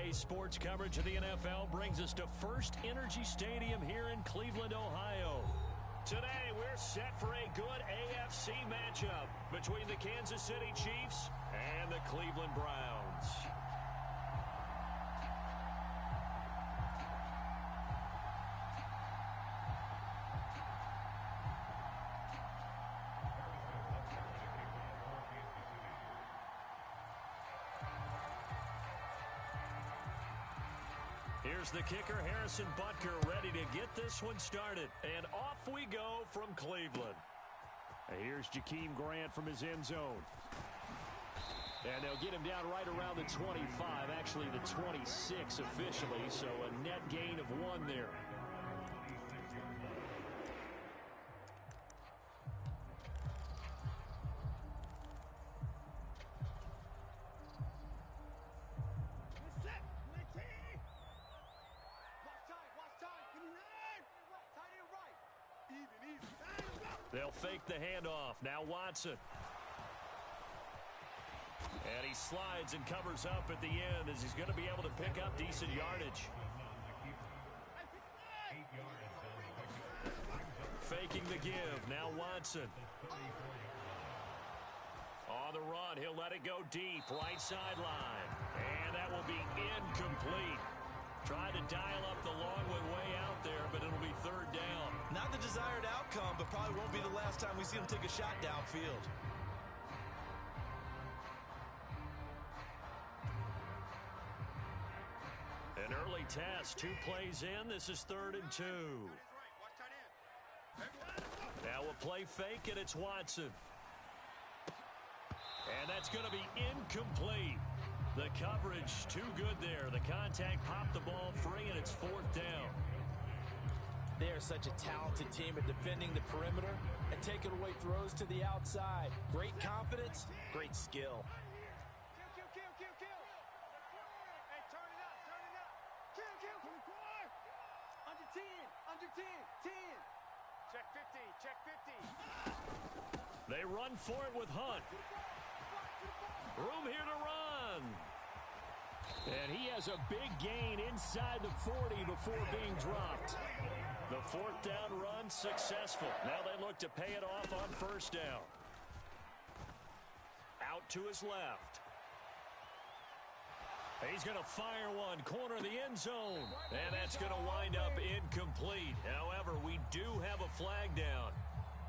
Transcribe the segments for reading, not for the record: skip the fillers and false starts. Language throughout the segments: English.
Today's sports coverage of the NFL brings us to First Energy Stadium here in Cleveland, Ohio. Today, we're set for a good AFC matchup between the Kansas City Chiefs and the Cleveland Browns. Here's the kicker, Harrison Butker, ready to get this one started. And off we go from Cleveland. And here's Jakeem Grant from his end zone. And they'll get him down right around the 25, actually the 26 officially, so a net gain of 1 there. They'll fake the handoff. Now Watson. And he slides and covers up at the end as he's going to be able to pick up decent yardage. Faking the give. Now Watson. On the run, he'll let it go deep. Right sideline. And that will be incomplete. Tried to dial up the long one way out there, but it'll be 3rd down. Not the desired outcome, but probably won't be the last time we see him take a shot downfield. An early test, 2 plays in. This is 3rd and 2. Now a play fake, and it's Watson. And that's going to be incomplete. The coverage too good there. The contact popped the ball free, and it's 4th down. They are such a talented team at defending the perimeter and taking away throws to the outside. Great confidence, great skill. Hey, turn it up. Kill. Under 10, under 10, 10. Check 50. They run for it with Hunt. Room here to run. And he has a big gain inside the 40 before being dropped. The 4th down run successful. Now they look to pay it off on 1st down. Out to his left. He's going to fire one, corner of the end zone. And that's going to wind up incomplete. However, we do have a flag down.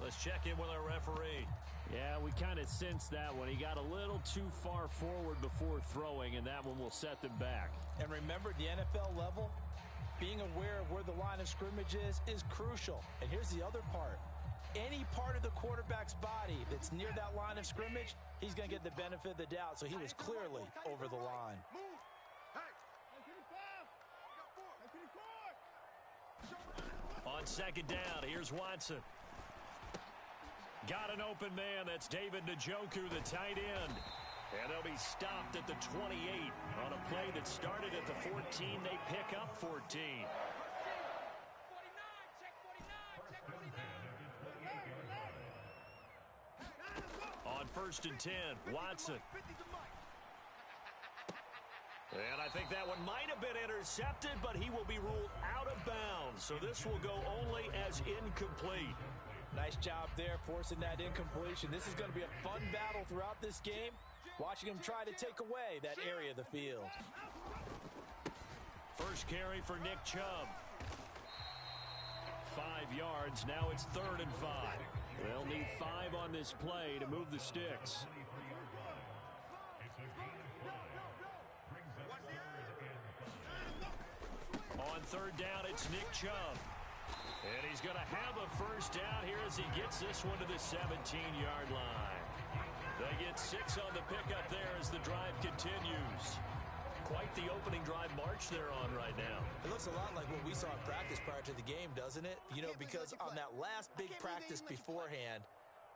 Let's check in with our referee. Yeah, we kind of sensed that one. He got a little too far forward before throwing, and that one will set them back. And remember, the NFL level, being aware of where the line of scrimmage is crucial. And here's the other part. Any part of the quarterback's body that's near that line of scrimmage, he's going to get the benefit of the doubt. So he was clearly over the line. On 2nd down, here's Watson. Got an open man. That's David Njoku, the tight end. And they'll be stopped at the 28 on a play that started at the 14. They pick up 14. On 1st and 10, Watson. And I think that one might have been intercepted, but he will be ruled out of bounds. So this will go only as incomplete. Nice job there forcing that incompletion. This is going to be a fun battle throughout this game, watching him try to take away that area of the field. First carry for Nick Chubb. 5 yards. Now it's 3rd and 5. They'll need 5 on this play to move the sticks. On 3rd down, it's Nick Chubb. And he's going to have a 1st down here as he gets this one to the 17-yard line. They get 6 on the pickup there as the drive continues. Quite the opening drive march they're on right now. It looks a lot like what we saw in practice prior to the game, doesn't it? You know, because on that last big practice beforehand,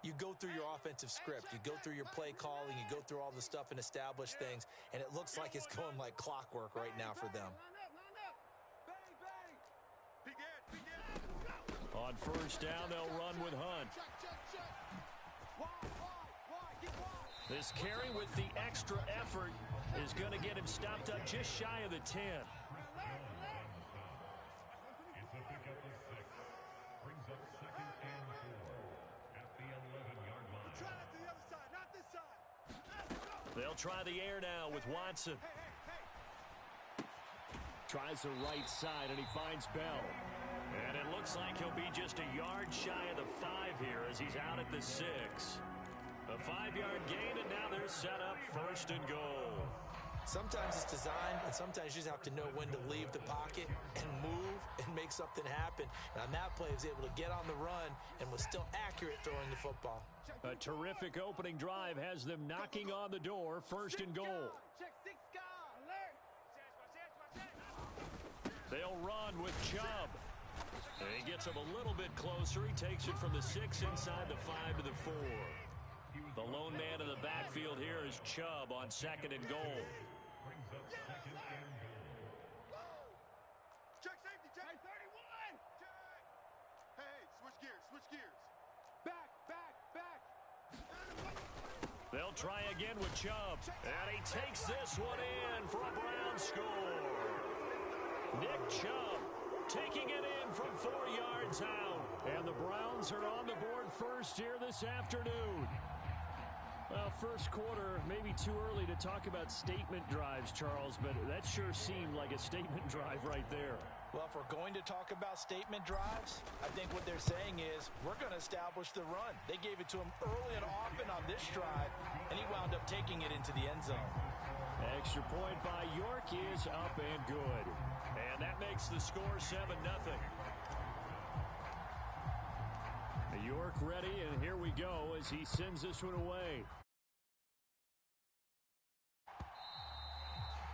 you go through your offensive script. You go through your play calling. You go through all the stuff and establish things. And it looks like it's going like clockwork right now for them. On 1st down, they'll run with Hunt. This carry with the extra effort is going to get him stopped up just shy of the 10. It's a pickup of 6. Brings up 2nd and 4 at the 11-yard line. Try that to the other side, not this side. They'll try the air now with Watson. Tries the right side, and he finds Bell. And it looks like he'll be just a yard shy of the 5 here as he's out at the 6. A 5-yard gain, and now they're set up 1st and goal. Sometimes it's designed, and sometimes you just have to know when to leave the pocket and move and make something happen. And on that play, he was able to get on the run and was still accurate throwing the football. A terrific opening drive has them knocking on the door, 1st and goal. Check 6 guard. Alert. They'll run with Chubb. And he gets him a little bit closer. He takes it from the 6 inside the 5 to the 4. The lone man in the backfield here is Chubb on 2nd and goal. Brings up 2nd and goal. Check safety, check. Hey, 31. Check. Hey, switch gears, switch gears. Back. They'll try again with Chubb. And he takes this one in for a Brown score. Nick Chubb taking it in from 4 yards out. And the Browns are on the board first here this afternoon. Well, first quarter, maybe too early to talk about statement drives, Charles, but that sure seemed like a statement drive right there. Well, if we're going to talk about statement drives, I think what they're saying is we're going to establish the run. They gave it to him early and often on this drive, and he wound up taking it into the end zone. Extra point by York is up and good. And that makes the score 7-0. York ready, and here we go as he sends this one away.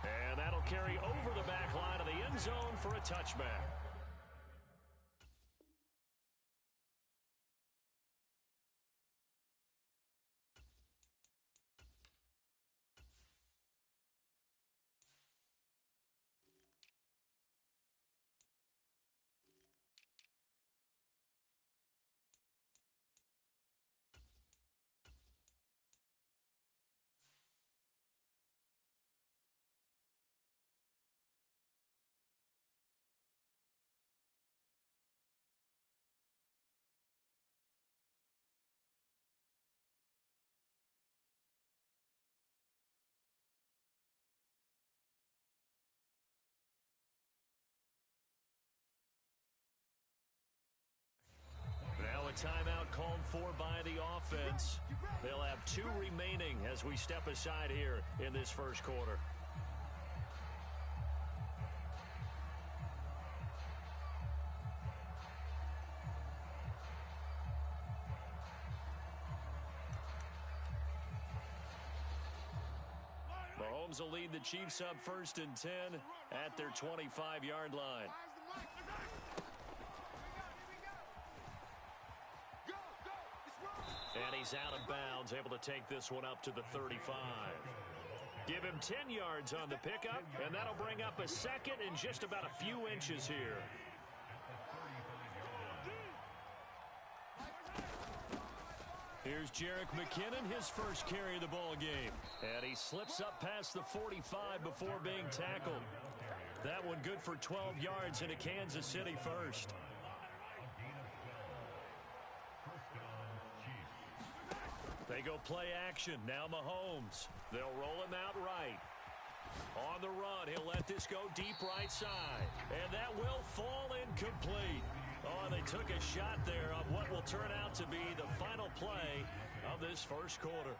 And that'll carry over the back line of the end zone for a touchback. A timeout called for by the offense. They'll have 2 remaining as we step aside here in this first quarter. Mahomes will lead the Chiefs up 1st and 10 at their 25-yard line. And he's out of bounds, able to take this one up to the 35. Give him 10 yards on the pickup, and that'll bring up a 2nd and just about a few inches here. Here's Jerick McKinnon, his first carry of the ball game. And he slips up past the 45 before being tackled. That one good for 12 yards into Kansas City first. They go play action. Now Mahomes. They'll roll him out right. On the run, he'll let this go deep right side. And that will fall incomplete. Oh, they took a shot there on what will turn out to be the final play of this first quarter.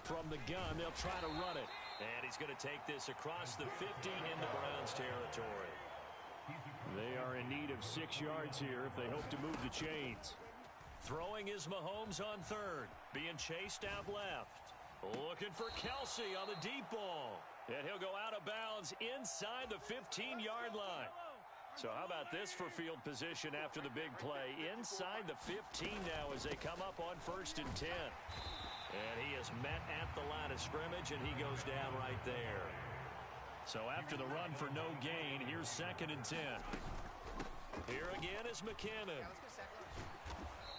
From the gun, they'll try to run it. And he's going to take this across the 50 into Browns territory. They are in need of 6 yards here if they hope to move the chains. Throwing is Mahomes on 3rd. Being chased out left. Looking for Kelsey on the deep ball. And he'll go out of bounds inside the 15-yard line. So how about this for field position after the big play? Inside the 15 now as they come up on 1st and 10. And he is met at the line of scrimmage, and he goes down right there. So after the run for no gain, here's 2nd and 10. Here again is McKinnon.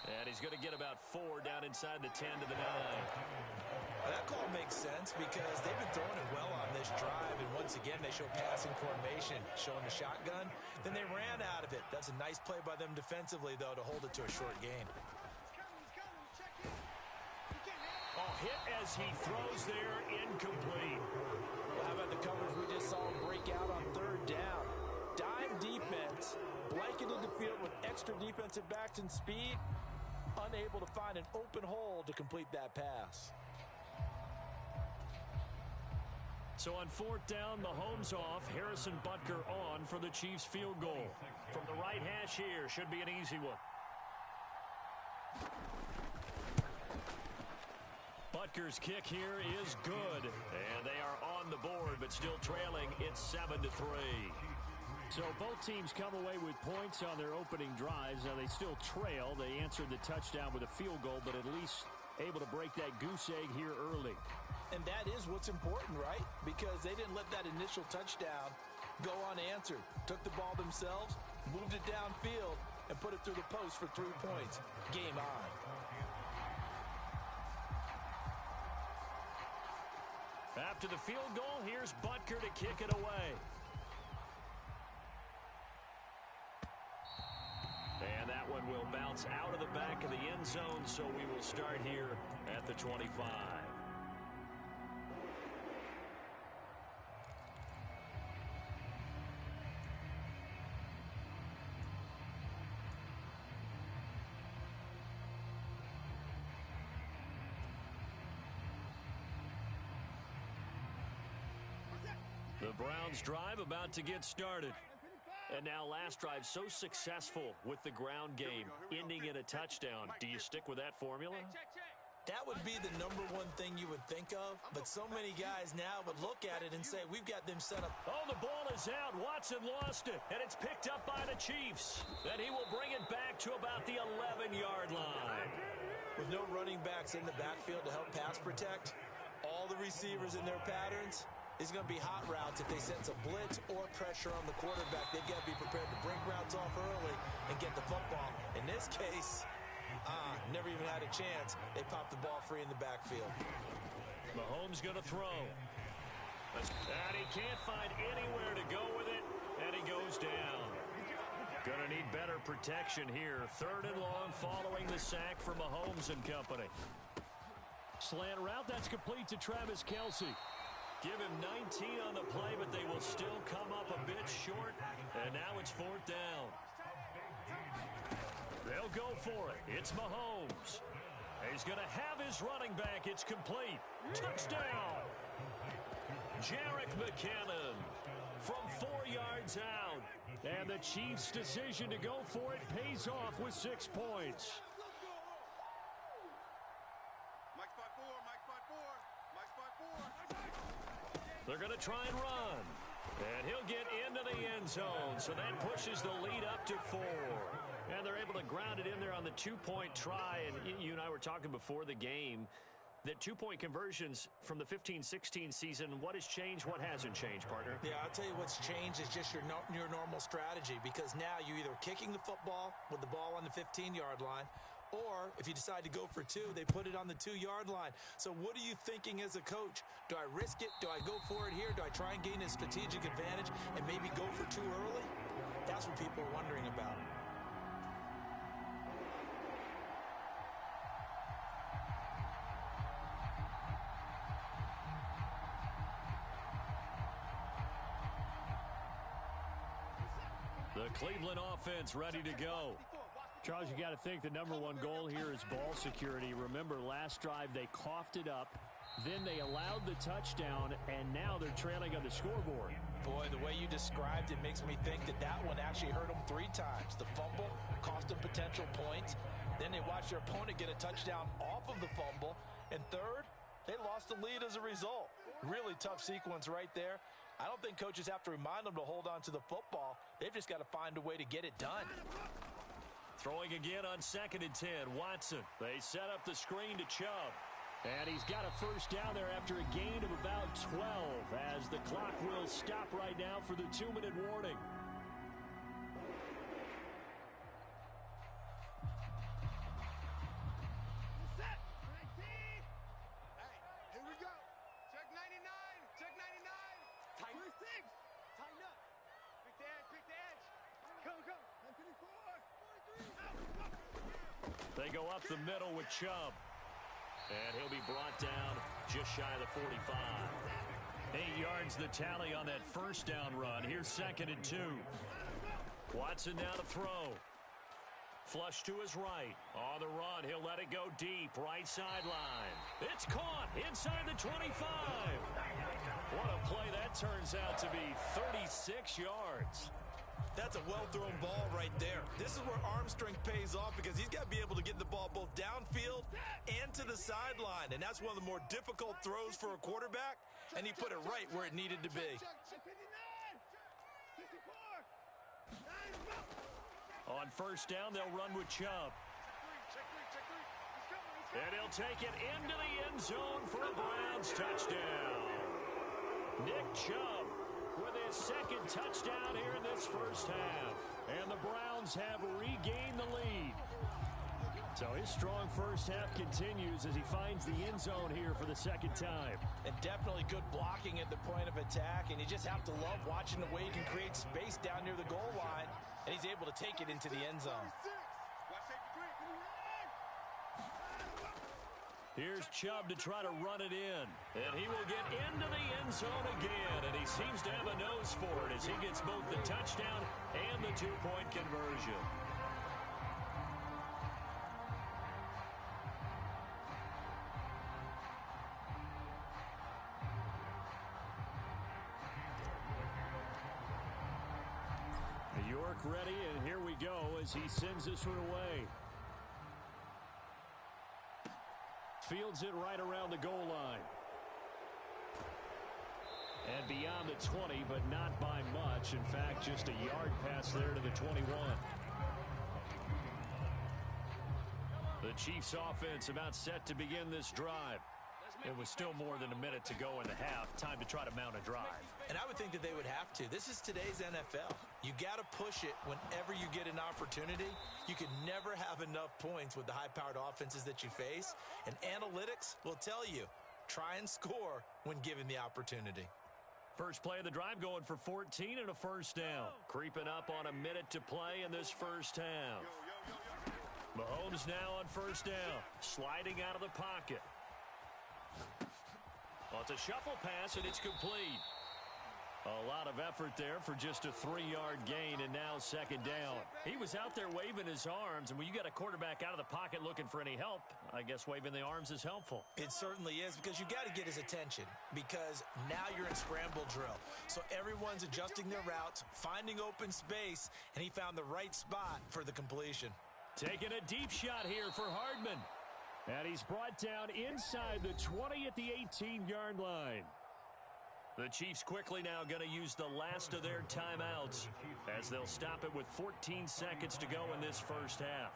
And he's going to get about 4 down inside the 10 to the 9. Well, that call makes sense because they've been throwing it well on this drive, and once again they show passing formation, showing the shotgun. Then they ran out of it. That's a nice play by them defensively, though, to hold it to a short gain. Oh, hit as he throws there, incomplete. Well, how about the coverage we just saw him break out on 3rd down? Dime defense, blanketed the field with extra defensive backs and speed, unable to find an open hole to complete that pass. So on 4th down, Mahomes off, Harrison Butker on for the Chiefs field goal. From the right hash here, should be an easy one. Butker's kick here is good, and they are on the board, but still trailing. It's 7-3. So both teams come away with points on their opening drives. Now they still trail. They answered the touchdown with a field goal, but at least able to break that goose egg here early. And that is what's important, right? Because they didn't let that initial touchdown go unanswered. Took the ball themselves, moved it downfield, and put it through the post for 3 points. Game on. After the field goal, here's Butker to kick it away. And that one will bounce out of the back of the end zone, so we will start here at the 25. The Browns drive about to get started. And now last drive so successful with the ground game, ending in a touchdown. Do you stick with that formula? That would be the number one thing you would think of, but so many guys now would look at it and say, we've got them set up. Oh, the ball is out. Watson lost it, and it's picked up by the Chiefs. And he will bring it back to about the 11-yard line. With no running backs in the backfield to help pass protect, all the receivers in their patterns, it's going to be hot routes if they sense a blitz or pressure on the quarterback. They've got to be prepared to break routes off early and get the football. In this case, never even had a chance. They popped the ball free in the backfield. Mahomes going to throw. And he can't find anywhere to go with it, and he goes down. Going to need better protection here. 3rd and long following the sack for Mahomes and company. Slant route, that's complete to Travis Kelce. Give him 19 on the play, but they will still come up a bit short. And now it's 4th down. They'll go for it. It's Mahomes. He's going to have his running back. It's complete. Touchdown. Jerick McKinnon from 4 yards out. And the Chiefs' decision to go for it pays off with 6 points. They're going to try and run. And he'll get into the end zone. So that pushes the lead up to 4. And they're able to ground it in there on the 2-point try. And you and I were talking before the game that 2-point conversions from the 15-16 season, what has changed, what hasn't changed, partner? Yeah, I'll tell you what's changed is just your normal strategy, because now you're either kicking the football with the ball on the 15-yard line, or if you decide to go for 2, they put it on the 2-yard line. So what are you thinking as a coach? Do I risk it? Do I go for it here? Do I try and gain a strategic advantage and maybe go for 2 early? That's what people are wondering about. The Cleveland offense ready to go. Charles, you got to think the number one goal here is ball security. Remember, last drive they coughed it up, then they allowed the touchdown, and now they're trailing on the scoreboard. Boy, the way you described it makes me think that that one actually hurt them 3 times. The fumble cost them potential points. Then they watched their opponent get a touchdown off of the fumble. And third, they lost the lead as a result. Really tough sequence right there. I don't think coaches have to remind them to hold on to the football. They've just got to find a way to get it done. Throwing again on 2nd and 10, Watson. They set up the screen to Chubb. And he's got a first down there after a gain of about 12 as the clock will stop right now for the 2-minute warning. They go up the middle with Chubb. And he'll be brought down just shy of the 45. 8 yards the tally on that first down run. Here's 2nd and 2. Watson now to throw. Flush to his right. On the run, he'll let it go deep. Right sideline. It's caught inside the 25. What a play that turns out to be. 36 yards. That's a well-thrown ball right there. This is where arm strength pays off because he's got to be able to get the ball both downfield and to the sideline. And that's one of the more difficult throws for a quarterback, and he put it right where it needed to be. On first down, they'll run with Chubb. And he'll take it into the end zone for a Browns touchdown. Nick Chubb with his 2nd touchdown here in this first half. And the Browns have regained the lead. So his strong first half continues as he finds the end zone here for the 2nd time. And definitely good blocking at the point of attack. And you just have to love watching the way he can create space down near the goal line. And he's able to take it into the end zone. Here's Chubb to try to run it in. And he will get into the end zone again. And he seems to have a nose for it as he gets both the touchdown and the 2-point conversion. York ready, and here we go as he sends this one away. Fields it right around the goal line. And beyond the 20, but not by much. In fact, just a yard pass there to the 21. The Chiefs offense about set to begin this drive. It was still more than a minute to go in the half. Time to try to mount a drive. And I would think that they would have to. This is today's NFL. You got to push it whenever you get an opportunity. You can never have enough points with the high-powered offenses that you face. And analytics will tell you, try and score when given the opportunity. First play of the drive going for 14 and a first down. Creeping up on a minute to play in this first half. Mahomes now on first down. Sliding out of the pocket. Well, it's a shuffle pass, and it's complete. A lot of effort there for just a 3-yard gain, and now 2nd down. He was out there waving his arms, and when you got a quarterback out of the pocket looking for any help, I guess waving the arms is helpful. It certainly is, because you got to get his attention, because now you're in scramble drill. So everyone's adjusting their routes, finding open space, and he found the right spot for the completion. Taking a deep shot here for Hardman. And he's brought down inside the 20 at the 18-yard line. The Chiefs quickly now going to use the last of their timeouts as they'll stop it with 14 seconds to go in this first half.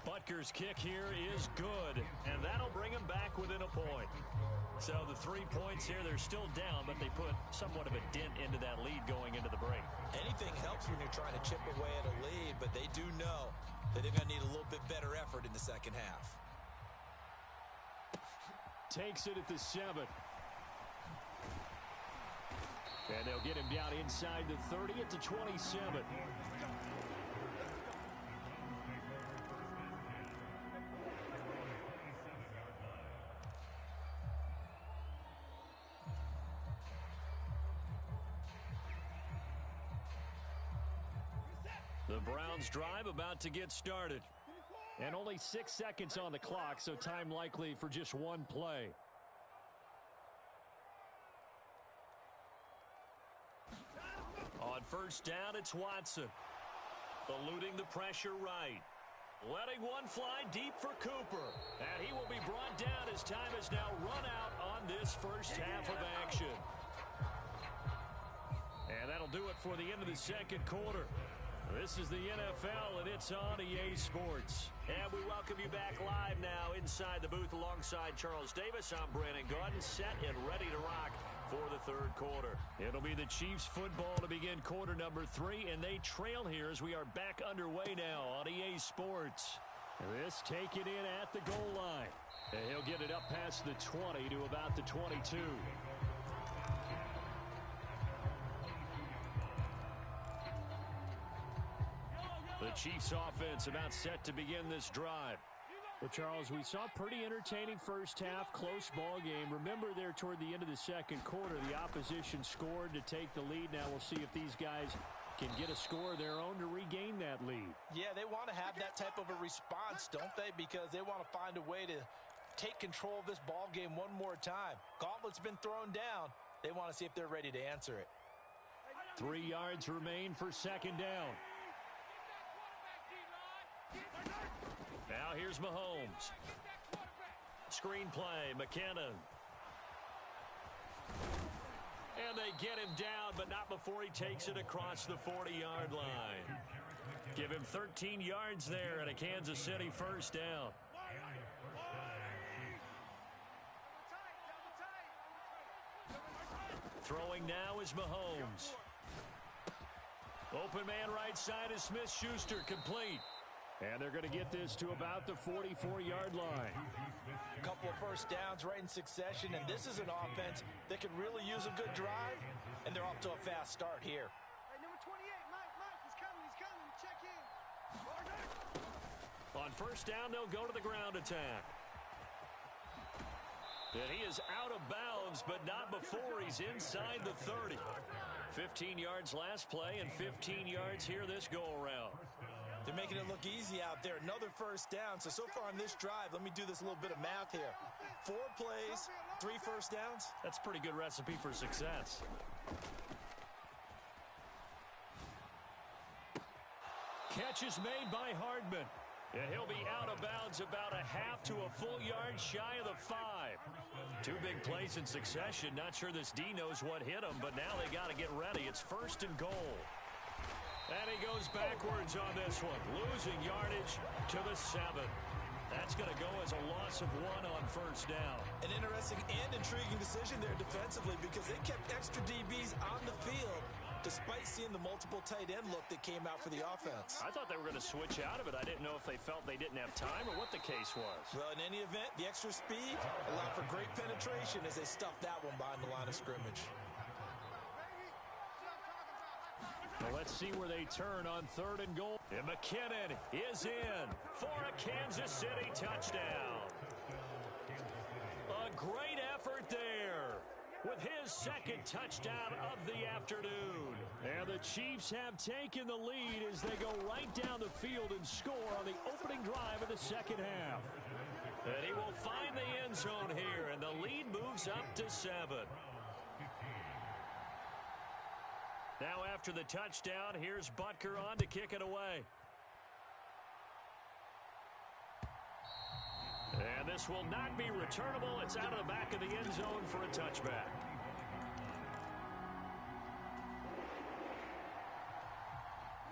Butker's kick here is good, and that'll bring him back within a point. So the 3 points here, they're still down, but they put somewhat of a dent into that lead going into the break. Anything helps when you're trying to chip away at a lead, but they do know that they're going to need a little bit better effort in the second half. Takes it at the 7. And they'll get him down inside the 30 at the 27. The Browns drive about to get started. And only 6 seconds on the clock, so time likely for just one play. On first down, it's Watson. Eluding the pressure right. Letting one fly deep for Cooper. And he will be brought down as time has now run out on this first half of action. And that'll do it for the end of the second quarter. This is the NFL, and it's on EA Sports. And we welcome you back live now inside the booth alongside Charles Davis. I'm Brandon Gaudin, set and ready to rock for the third quarter. It'll be the Chiefs football to begin quarter number 3, and they trail here as we are back underway now on EA Sports. This taken in at the goal line. And he'll get it up past the 20 to about the 22. The Chiefs offense about set to begin this drive. Well, Charles, we saw a pretty entertaining first half, close ball game. Remember there toward the end of the second quarter, the opposition scored to take the lead. Now we'll see if these guys can get a score of their own to regain that lead. Yeah, they want to have that type of a response, don't they? Because they want to find a way to take control of this ball game one more time. Gauntlet's been thrown down. They want to see if they're ready to answer it. 3 yards remain for second down. Now here's Mahomes. Screen play, McKinnon. And they get him down, but not before he takes it across the 40-yard line. Give him 13 yards there and a Kansas City first down. Throwing now is Mahomes. Open man right side is Smith-Schuster, complete. And they're going to get this to about the 44-yard line. A couple of first downs right in succession, and this is an offense that could really use a good drive, and they're off to a fast start here. Hey, number 28, Mike, he's coming, check in. On first down, they'll go to the ground attack. And he is out of bounds, but not before he's inside the 30. 15 yards last play and 15 yards here this go-around. They're making it look easy out there. Another first down. So far on this drive, let me do this little bit of math here. 4 plays, 3 first downs. That's a pretty good recipe for success. Catch is made by Hardman. And he'll be out of bounds about a half to a full yard shy of the 5. 2 big plays in succession. Not sure this D knows what hit him, but now they got to get ready. It's first and goal. And he goes backwards on this one, losing yardage to the 7. That's going to go as a loss of 1 on first down. An interesting and intriguing decision there defensively because they kept extra DBs on the field despite seeing the multiple tight end look that came out for the offense. I thought they were going to switch out of it. I didn't know if they felt they didn't have time or what the case was. Well, in any event, the extra speed allowed for great penetration as they stuffed that one behind the line of scrimmage. Well, let's see where they turn on third and goal. And McKinnon is in for a Kansas City touchdown. A great effort there with his second touchdown of the afternoon. And the Chiefs have taken the lead as they go right down the field and score on the opening drive of the second half. And he will find the end zone here, and the lead moves up to 7. Now after the touchdown, here's Butker on to kick it away. And this will not be returnable. It's out of the back of the end zone for a touchback.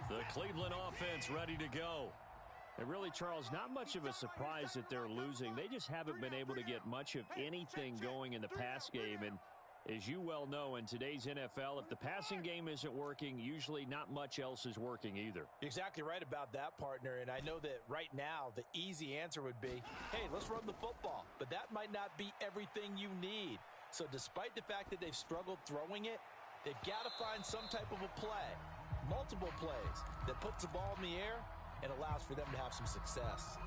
The Cleveland offense ready to go. And really, Charles, not much of a surprise that they're losing. They just haven't been able to get much of anything going in the pass game. And as you well know, in today's NFL, if the passing game isn't working, usually not much else is working either. You're exactly right about that, partner. And I know that right now the easy answer would be, hey, let's run the football. But that might not be everything you need. So despite the fact that they've struggled throwing it, they've got to find some type of a play, multiple plays, that puts the ball in the air and allows for them to have some success.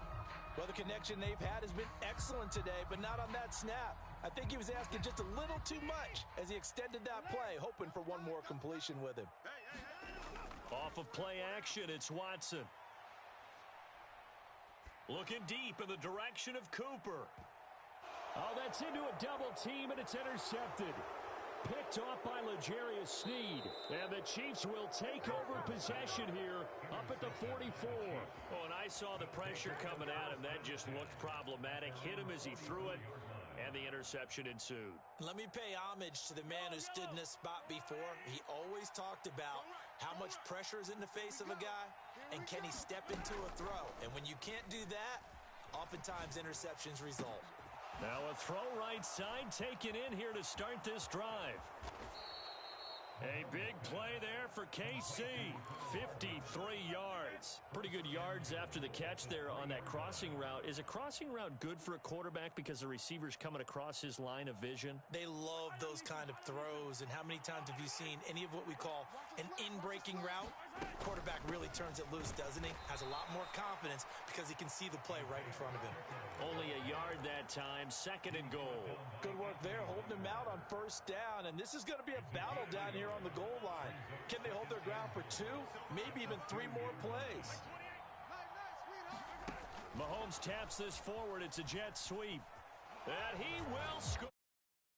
Well, the connection they've had has been excellent today, but not on that snap. I think he was asking just a little too much as he extended that play, hoping for one more completion with him. Off of play action, it's Watson. Looking deep in the direction of Cooper. Oh, that's into a double team, and it's intercepted. Picked off by L'Jarius Sneed. And the Chiefs will take over possession here up at the 44. Oh, and I saw the pressure coming at him. That just looked problematic. Hit him as he threw it, and the interception ensued. Let me pay homage to the man who stood in this spot before. He always talked about how much pressure is in the face of a guy, and can he step into a throw. And when you can't do that, oftentimes interceptions result. Now a throw right side taken in here to start this drive. A big play there for KC. 53 yards. Pretty good yards after the catch there on that crossing route. Is a crossing route good for a quarterback because the receiver's coming across his line of vision? They love those kind of throws. And how many times have you seen any of what we call an in-breaking route? Quarterback really turns it loose, doesn't he? Has a lot more confidence because he can see the play right in front of him. Only a yard that time. 2nd and goal. Good work there, holding him out on 1st down. And this is going to be a battle down here on the goal line. Can they hold their ground for 2, maybe even 3 more plays? Mahomes taps this forward. It's a jet sweep. And he will score.